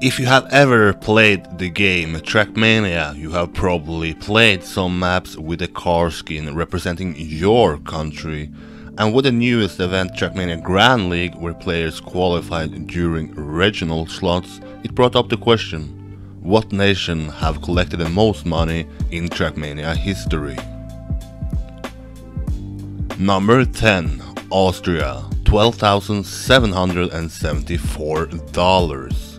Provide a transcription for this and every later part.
If you have ever played the game TrackMania, you have probably played some maps with a car skin representing your country, and with the newest event TrackMania Grand League, where players qualified during regional slots, it brought up the question: what nation have collected the most money in TrackMania history? Number 10, Austria, $12,774.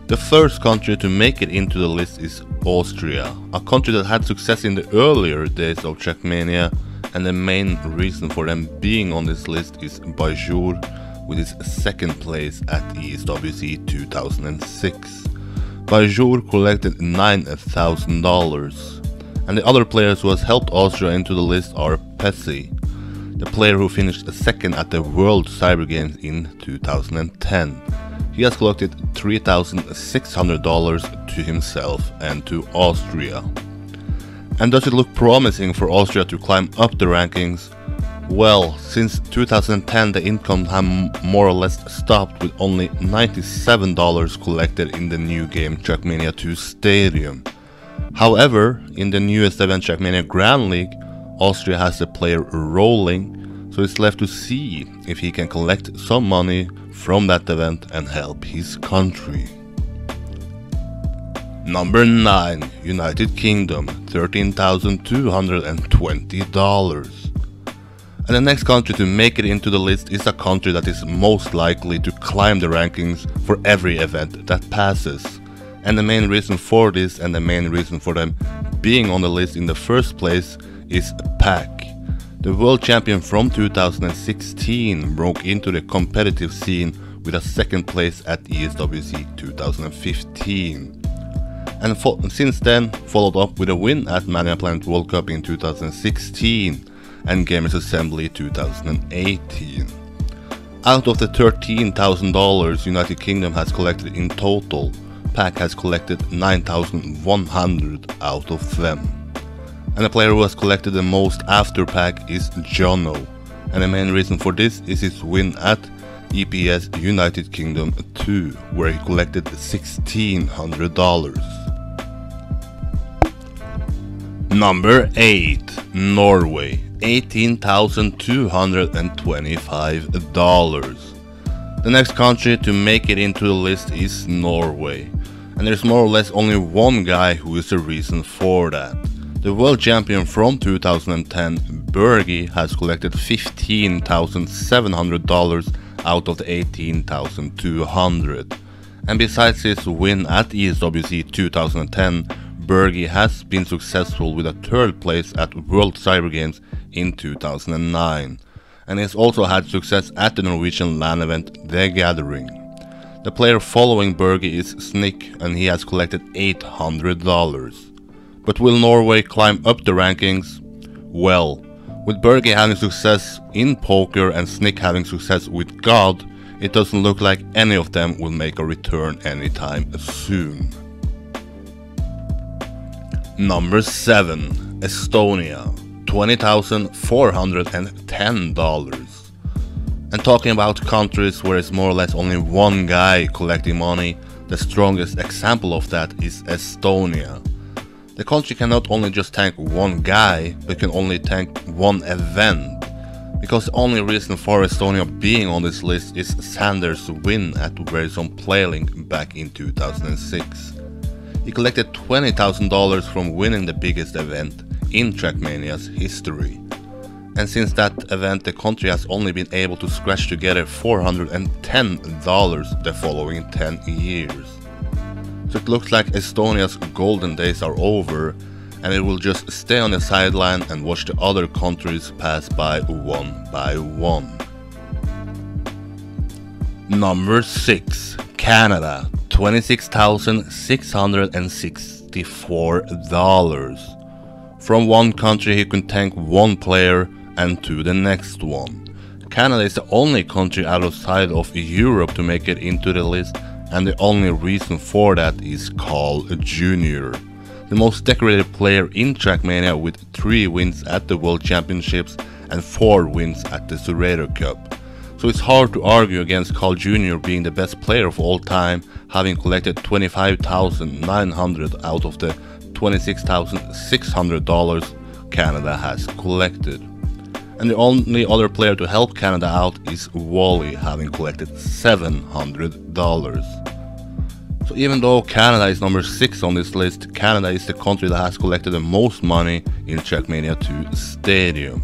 The first country to make it into the list is Austria, a country that had success in the earlier days of TrackMania, and the main reason for them being on this list is KarjeN with his second place at ESWC 2006. KarjeN collected $9,000, and the other players who has helped Austria into the list are Pessi, the player who finished second at the World Cyber Games in 2010. He has collected $3,600 to himself and to Austria. And does it look promising for Austria to climb up the rankings? Well, since 2010 the income have more or less stopped, with only $97 collected in the new game TrackMania 2 Stadium. However, in the newest event TrackMania Grand League, Austria has the player rolling, so it's left to see if he can collect some money from that event and help his country. Number 9, United Kingdom, $13,220. And the next country to make it into the list is a country that is most likely to climb the rankings for every event that passes. And the main reason for this, and the main reason for them being on the list in the first place, is PAC. The world champion from 2016 broke into the competitive scene with a second place at ESWC 2015. And since then followed up with a win at Mania Planet World Cup in 2016 and Gamers Assembly 2018. Out of the $13,000 United Kingdom has collected in total, PAC has collected $9,100 out of them. And the player who has collected the most after PAC is Jono, and the main reason for this is his win at EPS United Kingdom 2, where he collected $1,600. Number 8, Norway, $18,225. The next country to make it into the list is Norway, and there's more or less only one guy who is the reason for that. The world champion from 2010, Bergie, has collected $15,700 out of the $18,200. And besides his win at ESWC 2010, Bergie has been successful with a third place at World Cyber Games in 2009. And he has also had success at the Norwegian LAN event The Gathering. The player following Bergie is Snick, and he has collected $800. But will Norway climb up the rankings? Well, with Bergie having success in poker and Snick having success with God, it doesn't look like any of them will make a return anytime soon. Number 7, Estonia, $20,410. And talking about countries where it's more or less only one guy collecting money, the strongest example of that is Estonia. The country can not only just thank one guy, but can only thank one event. Because the only reason for Estonia being on this list is Sanders' win at Verizon Playlink back in 2006. He collected $20,000 from winning the biggest event in TrackMania's history. And since that event, the country has only been able to scratch together $410 the following 10 years. So it looks like Estonia's golden days are over, and it will just stay on the sideline and watch the other countries pass by one. Number 6, Canada, $26,664. From one country he can thank one player and to the next one. Canada is the only country outside of Europe to make it into the list, and the only reason for that is CarlJr, the most decorated player in TrackMania with 3 wins at the World Championships and 4 wins at the Zerator Cup. So it's hard to argue against CarlJr being the best player of all time, having collected $25,900 out of the $26,600 Canada has collected. And the only other player to help Canada out is Wally, having collected $700. So even though Canada is number 6 on this list, Canada is the country that has collected the most money in TrackMania 2 Stadium.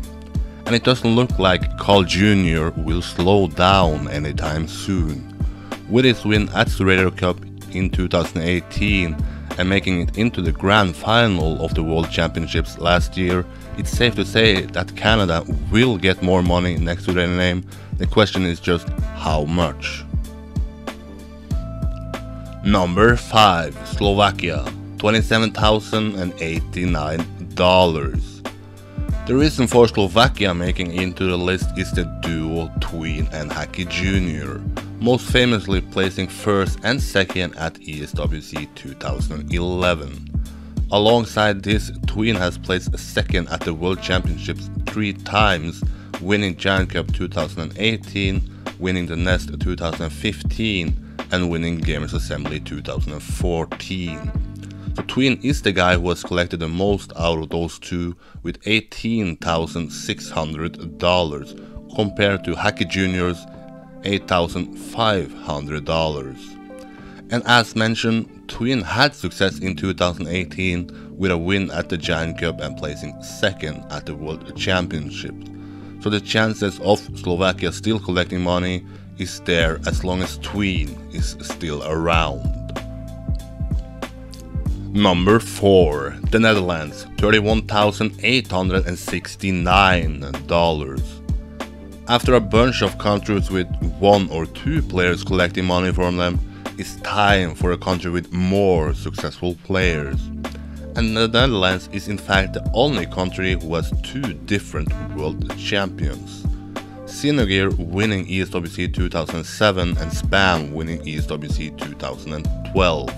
And it doesn't look like CarlJr will slow down anytime soon. With his win at the Ryder Cup in 2018 and making it into the grand final of the World Championships last year, it's safe to say that Canada will get more money next to their name. The question is just how much. Number 5, Slovakia, $27,089. The reason for Slovakia making into the list is the duo Twin and KarjeN, most famously placing first and second at ESWC 2011. Alongside this, Twin has placed second at the World Championships 3 times, winning Giant Cup 2018, winning the Nest 2015, and winning Gamers Assembly 2014. So Twin is the guy who has collected the most out of those two, with $18,600 compared to KarjeN's $8,500. And as mentioned, Twin had success in 2018 with a win at the Giant Cup and placing second at the World Championships. So the chances of Slovakia still collecting money is there as long as Twin is still around. Number 4, the Netherlands, $31,869. After a bunch of countries with 1 or 2 players collecting money from them, it's time for a country with more successful players. And the Netherlands is in fact the only country who has 2 different world champions. CarlJr winning ESWC 2007 and Spam winning ESWC 2012.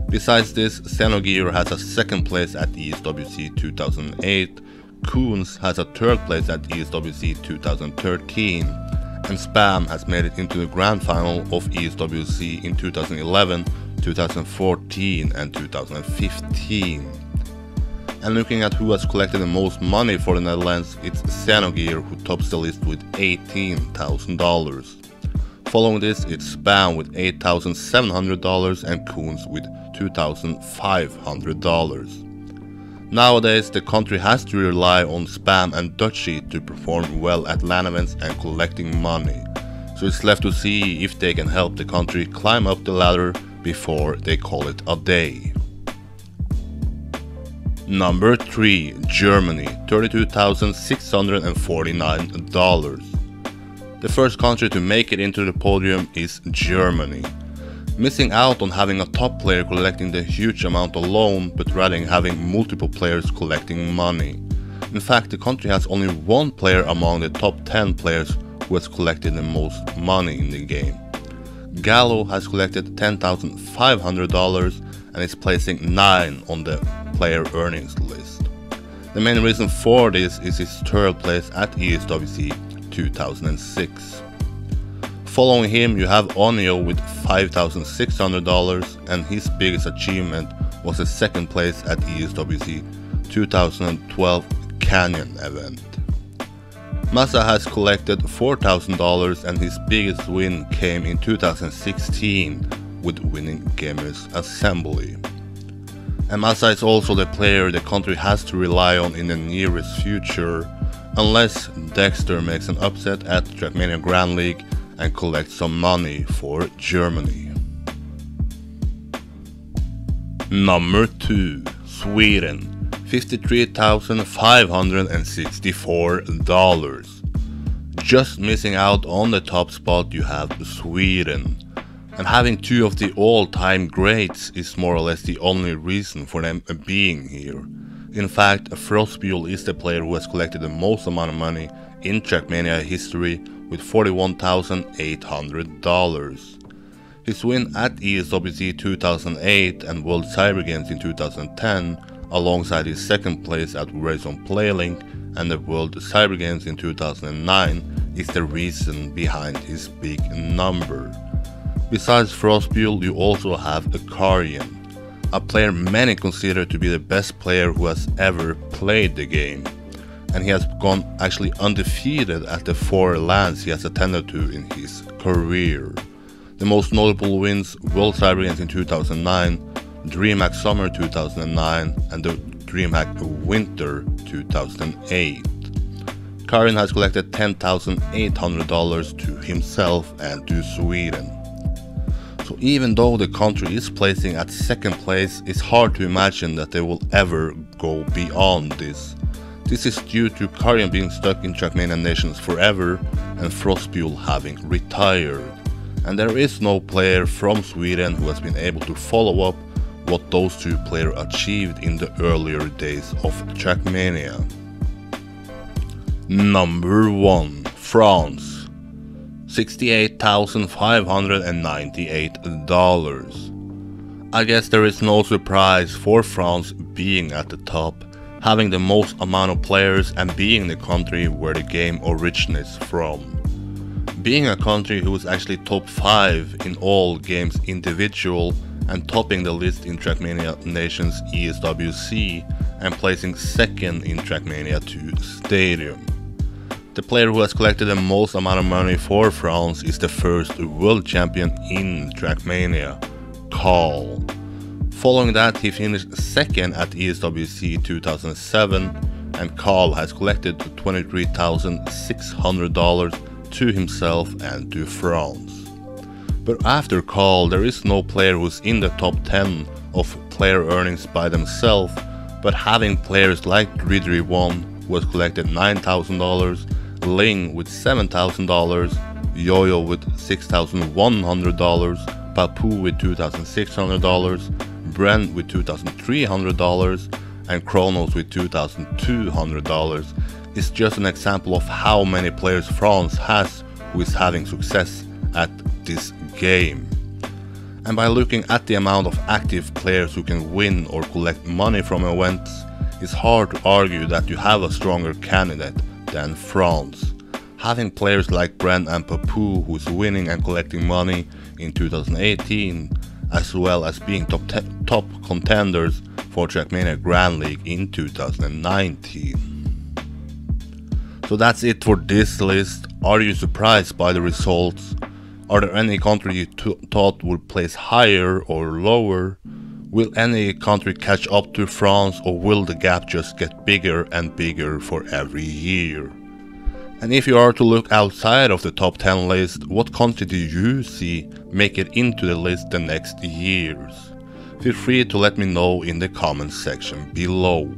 Besides this, CarlJr has a 2nd place at ESWC 2008, Koons has a 3rd place at ESWC 2013, and Spam has made it into the grand final of ESWC in 2011, 2014 and 2015. And looking at who has collected the most money for the Netherlands, it's CarlJr who tops the list with $18,000. Following this, it's Spam with $8,700 and Koons with $2,500. Nowadays, the country has to rely on Spam and Dutchy to perform well at LAN events and collecting money. So it's left to see if they can help the country climb up the ladder before they call it a day. Number 3, Germany, $32,649. The first country to make it into the podium is Germany. Missing out on having a top player collecting the huge amount alone, but rather having multiple players collecting money. In fact, the country has only 1 player among the top 10 players who has collected the most money in the game. Gallo has collected $10,500 and is placing 9 on the player earnings list. The main reason for this is his 3rd place at ESWC 2006. Following him, you have Onio with $5,600, and his biggest achievement was a 2nd place at ESWC 2012 Canyon event. Massa has collected $4,000, and his biggest win came in 2016 with winning Gamers Assembly. And Massa is also the player the country has to rely on in the nearest future, unless Dexter makes an upset at TrackMania Grand League and collects some money for Germany. Number 2, Sweden, $53,564. Just missing out on the top spot, you have Sweden. And having 2 of the all-time greats is more or less the only reason for them being here. In fact, frostBeule is the player who has collected the most amount of money in TrackMania history with $41,800. His win at ESWC 2008 and World Cyber Games in 2010, alongside his 2nd place at Warzone Playlink and the World Cyber Games in 2009, is the reason behind his big number. Besides frostBeule, you also have a KarjeN, a player many consider to be the best player who has ever played the game, and he has gone actually undefeated at the 4 LANs he has attended to in his career. The most notable wins: World Cyber Games in 2009, DreamHack Summer 2009 and the DreamHack Winter 2008. KarjeN has collected $10,800 to himself and to Sweden. So even though the country is placing at second place, it's hard to imagine that they will ever go beyond this. This is due to KarjeN being stuck in TrackMania Nations forever and frostBeule having retired. And there is no player from Sweden who has been able to follow up what those two players achieved in the earlier days of TrackMania. Number 1. France. $68,598. I guess there is no surprise for France being at the top, having the most amount of players and being the country where the game originates from. Being a country who is actually top 5 in all games individual and topping the list in TrackMania Nations ESWC and placing second in TrackMania 2 Stadium. The player who has collected the most amount of money for France is the first world champion in TrackMania, Karl. Following that, he finished second at ESWC 2007, and Karl has collected $23,600 to himself and to France. But after Karl, there is no player who's in the top 10 of player earnings by themselves, but having players like Dridri1 who has collected $9,000, Ling with $7,000, Yo-Yo with $6,100, Papu with $2,600, Brent with $2,300, and Kronos with $2,200 is just an example of how many players France has who is having success at this game. And by looking at the amount of active players who can win or collect money from events, it's hard to argue that you have a stronger candidate than France. Having players like Brent and Papu who is winning and collecting money in 2018, as well as being top contenders for TrackMania Grand League in 2019. So that's it for this list. Are you surprised by the results? Are there any country you thought would place higher or lower? Will any country catch up to France, or will the gap just get bigger and bigger for every year? And if you are to look outside of the top 10 list, what country do you see make it into the list the next years? Feel free to let me know in the comments section below.